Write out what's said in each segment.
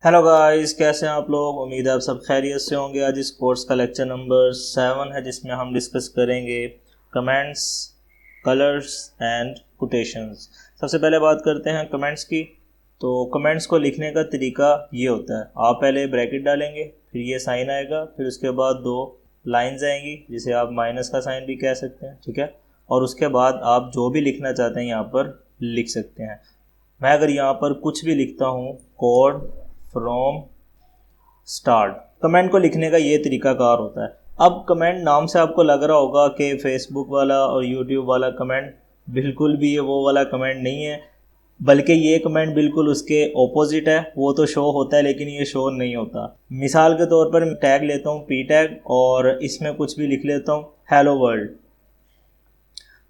Hello guys, कैसे हैं आप लोग। उम्मीद है आप सब खैरियत से होंगे। आज इस कोर्स का लेक्चर नंबर 7 है जिसमें हम डिस्कस करेंगे कमेंट्स, कलर्स एंड कोटेशंस। सबसे पहले बात करते हैं कमेंट्स की। तो कमेंट्स को लिखने का तरीका ये होता है, आप पहले ब्रैकेट डालेंगे, फिर ये साइन आएगा, फिर उसके बाद दो लाइंस आएंगी जिसे आप माइनस का साइन भी कह सकते हैं, ठीक है। और उसके बाद आप जो भी लिखना चाहते हैं यहाँ पर लिख सकते हैं। मैं अगर यहाँ पर कुछ भी लिखता हूँ, कोड फ्रॉम स्टार्ट, कमेंट को लिखने का ये तरीकाकार होता है। अब कमेंट नाम से आपको लग रहा होगा कि फेसबुक वाला और यूट्यूब वाला कमेंट बिल्कुल भी ये वो वाला कमेंट नहीं है, बल्कि ये कमेंट बिल्कुल उसके ऑपोजिट है। वो तो शो होता है लेकिन ये शो नहीं होता। मिसाल के तौर पर टैग लेता हूँ पी टैग और इसमें कुछ भी लिख लेता हूँ हेलो वर्ल्ड।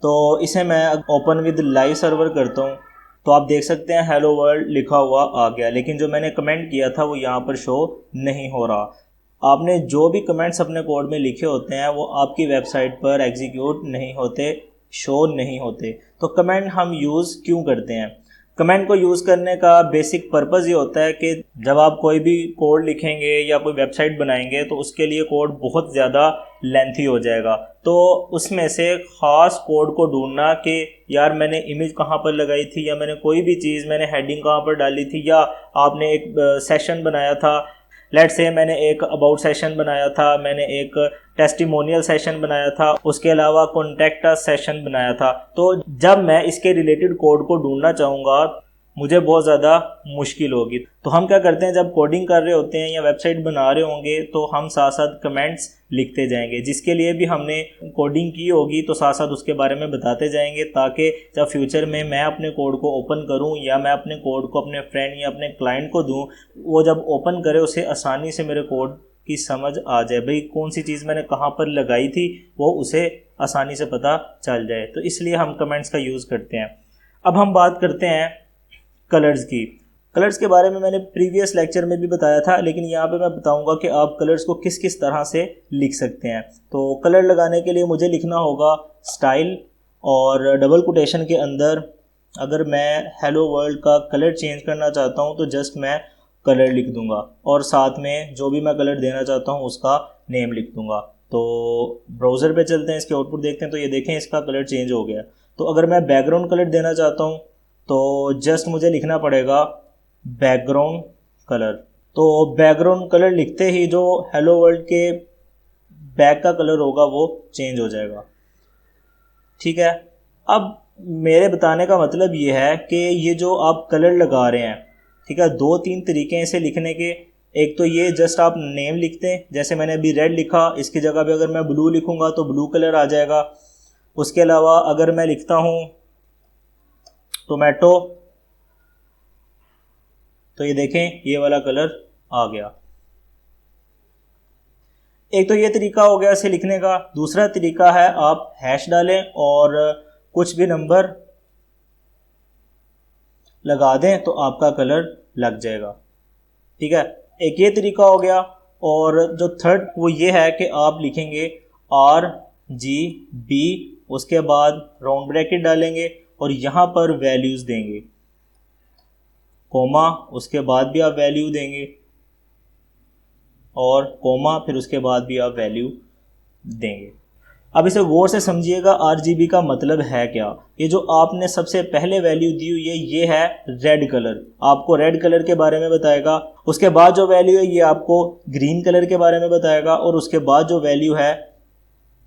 तो इसे मैं ओपन विद लाइव सर्वर करता हूँ तो आप देख सकते हैं हेलो वर्ल्ड लिखा हुआ आ गया, लेकिन जो मैंने कमेंट किया था वो यहाँ पर शो नहीं हो रहा। आपने जो भी कमेंट्स अपने कोड में लिखे होते हैं वो आपकी वेबसाइट पर एग्जीक्यूट नहीं होते, शो नहीं होते। तो कमेंट हम यूज़ क्यों करते हैं? कमेंट को यूज़ करने का बेसिक पर्पज़ ये होता है कि जब आप कोई भी कोड लिखेंगे या कोई वेबसाइट बनाएंगे तो उसके लिए कोड बहुत ज़्यादा लेंथी हो जाएगा। तो उसमें से ख़ास कोड को ढूंढना कि यार मैंने इमेज कहाँ पर लगाई थी, या मैंने कोई भी चीज़, मैंने हेडिंग कहाँ पर डाली थी, या आपने एक सेशन बनाया था, लेट्स से मैंने एक अबाउट सेशन बनाया था, मैंने एक टेस्टिमोनियल सेशन बनाया था, उसके अलावा कॉन्टैक्ट अस सेशन बनाया था। तो जब मैं इसके रिलेटेड कोड को ढूंढना चाहूँगा मुझे बहुत ज़्यादा मुश्किल होगी। तो हम क्या करते हैं, जब कोडिंग कर रहे होते हैं या वेबसाइट बना रहे होंगे तो हम साथ साथ कमेंट्स लिखते जाएंगे, जिसके लिए भी हमने कोडिंग की होगी तो साथ साथ उसके बारे में बताते जाएंगे, ताकि जब फ्यूचर में मैं अपने कोड को ओपन करूं या मैं अपने कोड को अपने फ्रेंड या अपने क्लाइंट को दूं, वो जब ओपन करे उसे आसानी से मेरे कोड की समझ आ जाए, भाई कौन सी चीज़ मैंने कहाँ पर लगाई थी वो उसे आसानी से पता चल जाए। तो इसलिए हम कमेंट्स का यूज़ करते हैं। अब हम बात करते हैं कलर्स की। कलर्स के बारे में मैंने प्रीवियस लेक्चर में भी बताया था, लेकिन यहाँ पे मैं बताऊँगा कि आप कलर्स को किस किस तरह से लिख सकते हैं। तो कलर लगाने के लिए मुझे लिखना होगा स्टाइल, और डबल कोटेशन के अंदर अगर मैं हेलो वर्ल्ड का कलर चेंज करना चाहता हूँ तो जस्ट मैं कलर लिख दूंगा और साथ में जो भी मैं कलर देना चाहता हूँ उसका नेम लिख दूंगा। तो ब्राउज़र पे चलते हैं, इसके आउटपुट देखते हैं। तो ये देखें इसका कलर चेंज हो गया। तो अगर मैं बैकग्राउंड कलर देना चाहता हूँ तो जस्ट मुझे लिखना पड़ेगा बैकग्राउंड कलर। तो बैकग्राउंड कलर लिखते ही जो हेलो वर्ल्ड के बैक का कलर होगा वो चेंज हो जाएगा, ठीक है। अब मेरे बताने का मतलब ये है कि ये जो आप कलर लगा रहे हैं, ठीक है, दो तीन तरीके हैं इसे लिखने के। एक तो ये जस्ट आप नेम लिखते हैं, जैसे मैंने अभी रेड लिखा, इसकी जगह पे अगर मैं ब्लू लिखूंगा तो ब्लू कलर आ जाएगा। उसके अलावा अगर मैं लिखता हूँ टोमेटो तो ये देखें ये वाला कलर आ गया। एक तो ये तरीका हो गया इसे लिखने का। दूसरा तरीका है आप हैश डालें और कुछ भी नंबर लगा दें तो आपका कलर लग जाएगा, ठीक है। एक ये तरीका हो गया। और जो थर्ड वो ये है कि आप लिखेंगे RGB, उसके बाद राउंड ब्रैकेट डालेंगे और यहाँ पर वैल्यूज़ देंगे, कोमा, उसके बाद भी आप वैल्यू देंगे और कोमा, फिर उसके बाद भी आप वैल्यू देंगे। अब इसे गौर से समझिएगा, RGB का मतलब है क्या। ये जो आपने सबसे पहले वैल्यू दी हुई है ये है रेड कलर, आपको रेड कलर के बारे में बताएगा। उसके बाद जो वैल्यू है ये आपको ग्रीन कलर के बारे में बताएगा, और उसके बाद जो वैल्यू है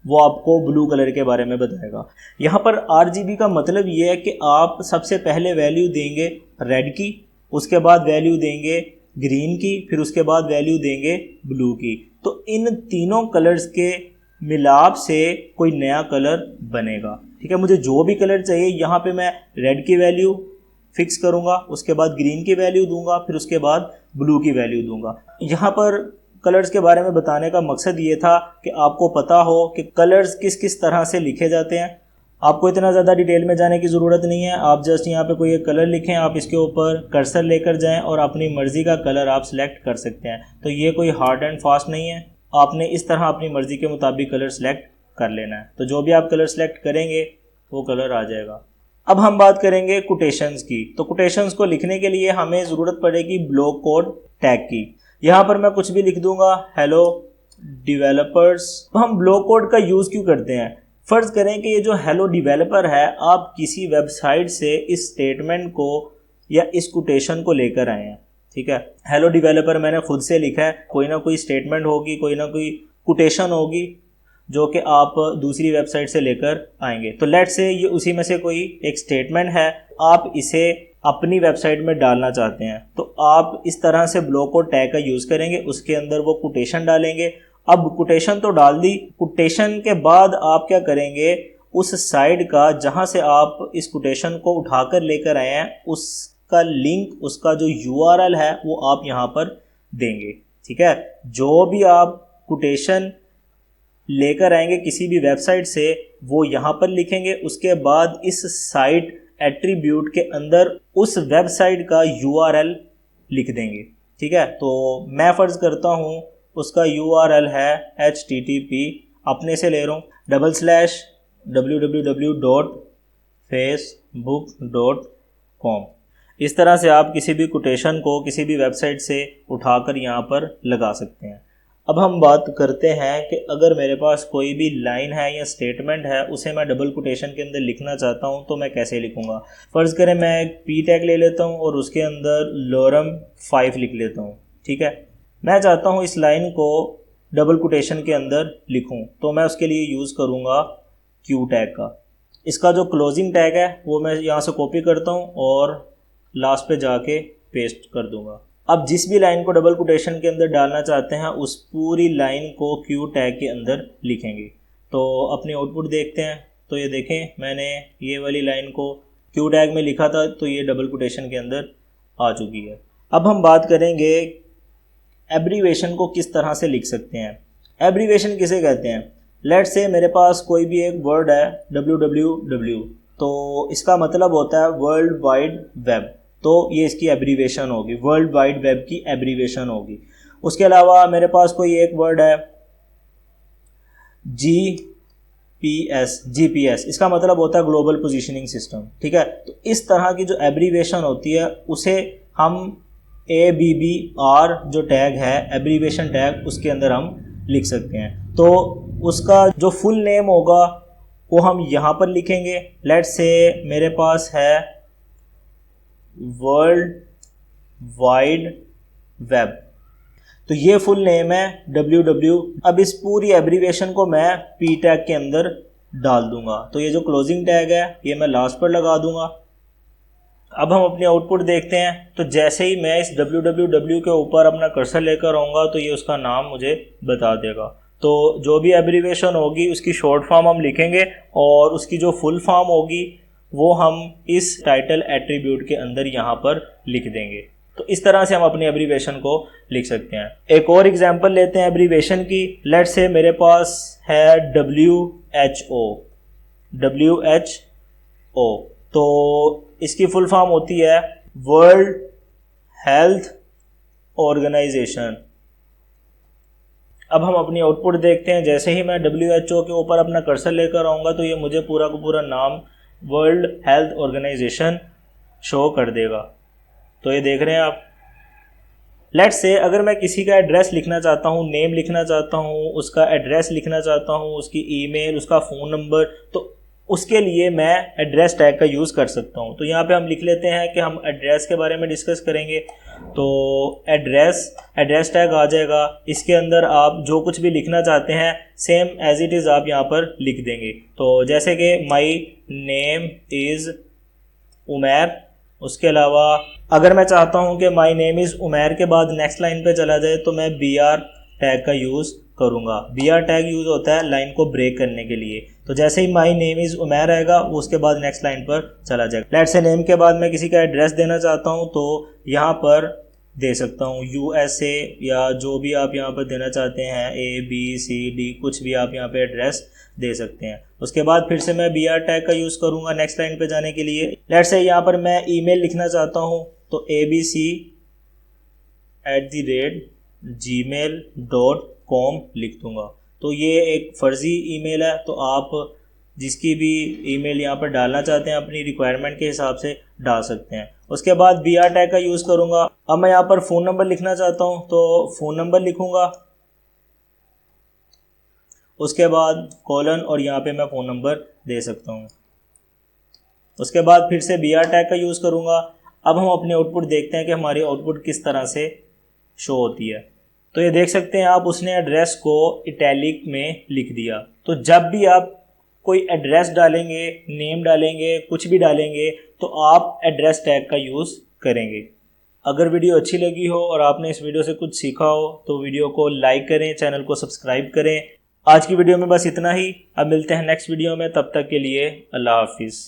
वो आपको ब्लू कलर के बारे में बताएगा। यहाँ पर RGB का मतलब ये है कि आप सबसे पहले वैल्यू देंगे रेड की, उसके बाद वैल्यू देंगे ग्रीन की, फिर उसके बाद वैल्यू देंगे ब्लू की। तो इन तीनों कलर्स के मिलाप से कोई नया कलर बनेगा, ठीक है। मुझे जो भी कलर चाहिए यहाँ पे मैं रेड की वैल्यू फिक्स करूँगा, उसके बाद ग्रीन की वैल्यू दूंगा, फिर उसके बाद ब्लू की वैल्यू दूंगा। यहाँ पर कलर्स के बारे में बताने का मकसद ये था कि आपको पता हो कि कलर्स किस किस तरह से लिखे जाते हैं। आपको इतना ज़्यादा डिटेल में जाने की ज़रूरत नहीं है, आप जस्ट यहाँ पे कोई एक कलर लिखें, आप इसके ऊपर कर्सर लेकर जाएं और अपनी मर्ज़ी का कलर आप सिलेक्ट कर सकते हैं। तो ये कोई हार्ड एंड फास्ट नहीं है, आपने इस तरह अपनी मर्ज़ी के मुताबिक कलर सेलेक्ट कर लेना है। तो जो भी आप कलर सेलेक्ट करेंगे वो कलर आ जाएगा। अब हम बात करेंगे कोटेशंस की। तो कोटेशंस को लिखने के लिए हमें ज़रूरत पड़ेगी ब्लॉक कोड। टैग की। यहाँ पर मैं कुछ भी लिख दूंगा, हेलो डेवलपर्स। तो हम ब्लॉक कोड का यूज़ क्यों करते हैं? फ़र्ज़ करें कि ये जो हेलो डेवलपर है, आप किसी वेबसाइट से इस स्टेटमेंट को या इस कोटेशन को लेकर आए हैं, ठीक है। हेलो डेवलपर मैंने खुद से लिखा है, कोई ना कोई स्टेटमेंट होगी, कोई ना कोई कोटेशन होगी जो कि आप दूसरी वेबसाइट से लेकर आएंगे। तो लेट्स से ये उसी में से कोई एक स्टेटमेंट है, आप इसे अपनी वेबसाइट में डालना चाहते हैं, तो आप इस तरह से ब्लॉक कोड टैग का यूज़ करेंगे, उसके अंदर वो कोटेशन डालेंगे। अब कोटेशन तो डाल दी, कोटेशन के बाद आप क्या करेंगे, उस साइट का जहां से आप इस कोटेशन को उठाकर लेकर आए हैं उसका लिंक, उसका जो URL है वो आप यहाँ पर देंगे, ठीक है। जो भी आप कोटेशन लेकर आएंगे किसी भी वेबसाइट से वो यहाँ पर लिखेंगे, उसके बाद इस साइट एट्रीब्यूट के अंदर उस वेबसाइट का URL लिख देंगे, ठीक है। तो मैं फ़र्ज़ करता हूँ उसका URL है http, अपने से ले रहा हूँ, www.facebook.com। इस तरह से आप किसी भी कोटेशन को किसी भी वेबसाइट से उठाकर यहाँ पर लगा सकते हैं। अब हम बात करते हैं कि अगर मेरे पास कोई भी लाइन है या स्टेटमेंट है, उसे मैं डबल कोटेशन के अंदर लिखना चाहता हूं तो मैं कैसे लिखूंगा। फ़र्ज़ करें मैं एक p टैग ले लेता हूं और उसके अंदर lorem 5 लिख लेता हूं, ठीक है। मैं चाहता हूं इस लाइन को डबल कोटेशन के अंदर लिखूं, तो मैं उसके लिए यूज़ करूंगा q टैग का। इसका जो क्लोजिंग टैग है वो मैं यहाँ से कॉपी करता हूँ और लास्ट पे जाके पेस्ट कर दूंगा। अब जिस भी लाइन को डबल कोटेशन के अंदर डालना चाहते हैं उस पूरी लाइन को q टैग के अंदर लिखेंगे। तो अपनी आउटपुट देखते हैं, तो ये देखें मैंने ये वाली लाइन को q टैग में लिखा था, तो ये डबल कोटेशन के अंदर आ चुकी है। अब हम बात करेंगे एब्रीवेशन को किस तरह से लिख सकते हैं। एब्रीवेशन किसे कहते हैं? लेट्स से मेरे पास कोई भी एक वर्ड है www, तो इसका मतलब होता है वर्ल्ड वाइड वेब, तो ये इसकी एब्रीवेशन होगी, वर्ल्ड वाइड वेब की एब्रीवेशन होगी। उसके अलावा मेरे पास कोई एक वर्ड है GPS, इसका मतलब होता है ग्लोबल पोजीशनिंग सिस्टम, ठीक है। तो इस तरह की जो एब्रीवेशन होती है उसे हम ABBR जो टैग है, एब्रीवेशन टैग, उसके अंदर हम लिख सकते हैं। तो उसका जो फुल नेम होगा वो हम यहाँ पर लिखेंगे। लेट्स से मेरे पास है वर्ल्ड वाइड वेब, तो ये फुल नेम है www। अब इस पूरी एब्रीवेशन को मैं p टैग के अंदर डाल दूंगा, तो ये जो क्लोजिंग टैग है ये मैं लास्ट पर लगा दूंगा। अब हम अपनी आउटपुट देखते हैं, तो जैसे ही मैं इस www के ऊपर अपना कर्सर लेकर आऊँगा तो ये उसका नाम मुझे बता देगा। तो जो भी एब्रीवेशन होगी उसकी शॉर्ट फॉर्म हम लिखेंगे और उसकी जो फुल फॉर्म होगी वो हम इस टाइटल एट्रीब्यूट के अंदर यहाँ पर लिख देंगे। तो इस तरह से हम अपनी एब्रीवेशन को लिख सकते हैं। एक और एग्जांपल लेते हैं एब्रीवेशन की। लेट्स से मेरे पास है WHO, तो इसकी फुल फॉर्म होती है वर्ल्ड हेल्थ ऑर्गेनाइजेशन। अब हम अपनी आउटपुट देखते हैं, जैसे ही मैं WHO के ऊपर अपना कर्सर लेकर आऊँगा तो ये मुझे पूरा का पूरा नाम वर्ल्ड हेल्थ ऑर्गेनाइजेशन शो कर देगा। तो ये देख रहे हैं आप। लेट्स से अगर मैं किसी का एड्रेस लिखना चाहता हूँ, नेम लिखना चाहता हूँ, उसका एड्रेस लिखना चाहता हूँ, उसकी ईमेल, उसका फ़ोन नंबर, तो उसके लिए मैं एड्रेस टैग का यूज़ कर सकता हूँ। तो यहाँ पे हम लिख लेते हैं कि हम एड्रेस के बारे में डिस्कस करेंगे, तो एड्रेस टैग आ जाएगा। इसके अंदर आप जो कुछ भी लिखना चाहते हैं सेम एज इट इज़ आप यहाँ पर लिख देंगे। तो जैसे कि माई नेम इज़ उमैर। उसके अलावा अगर मैं चाहता हूँ कि माई नेम इज़ उमैर के बाद नेक्स्ट लाइन पे चला जाए तो मैं BR टैग का यूज़ करूँगा। BR टैग यूज़ होता है लाइन को ब्रेक करने के लिए। तो जैसे ही माई नेम इज़ उमैर आएगा वो उसके बाद नेक्स्ट लाइन पर चला जाएगा। लेट्स से नेम के बाद मैं किसी का एड्रेस देना चाहता हूँ तो यहाँ पर दे सकता हूँ USA, या जो भी आप यहाँ पर देना चाहते हैं ABCD, कुछ भी आप यहाँ पे एड्रेस दे सकते हैं। उसके बाद फिर से मैं BR टैग का यूज़ करूँगा नेक्स्ट लाइन पे जाने के लिए। लेट्स से यहाँ पर मैं ईमेल लिखना चाहता हूँ तो abc@gmail.com लिख दूँगा। तो ये एक फ़र्ज़ी ईमेल है, तो आप जिसकी भी ईमेल यहाँ पर डालना चाहते हैं अपनी रिक्वायरमेंट के हिसाब से डाल सकते हैं। उसके बाद BR टैग का यूज़ करूँगा। अब मैं यहाँ पर फ़ोन नंबर लिखना चाहता हूँ तो फ़ोन नंबर लिखूँगा, उसके बाद कॉलन और यहाँ पे मैं फ़ोन नंबर दे सकता हूँ। उसके बाद फिर से BR टैग का यूज़ करूँगा। अब हम अपने आउटपुट देखते हैं कि हमारी आउटपुट किस तरह से शो होती है। तो ये देख सकते हैं आप, उसने एड्रेस को इटैलिक में लिख दिया। तो जब भी आप कोई एड्रेस डालेंगे, नेम डालेंगे, कुछ भी डालेंगे, तो आप एड्रेस टैग का यूज़ करेंगे। अगर वीडियो अच्छी लगी हो और आपने इस वीडियो से कुछ सीखा हो तो वीडियो को लाइक करें, चैनल को सब्सक्राइब करें। आज की वीडियो में बस इतना ही। अब मिलते हैं नेक्स्ट वीडियो में, तब तक के लिए अल्लाह हाफिज़।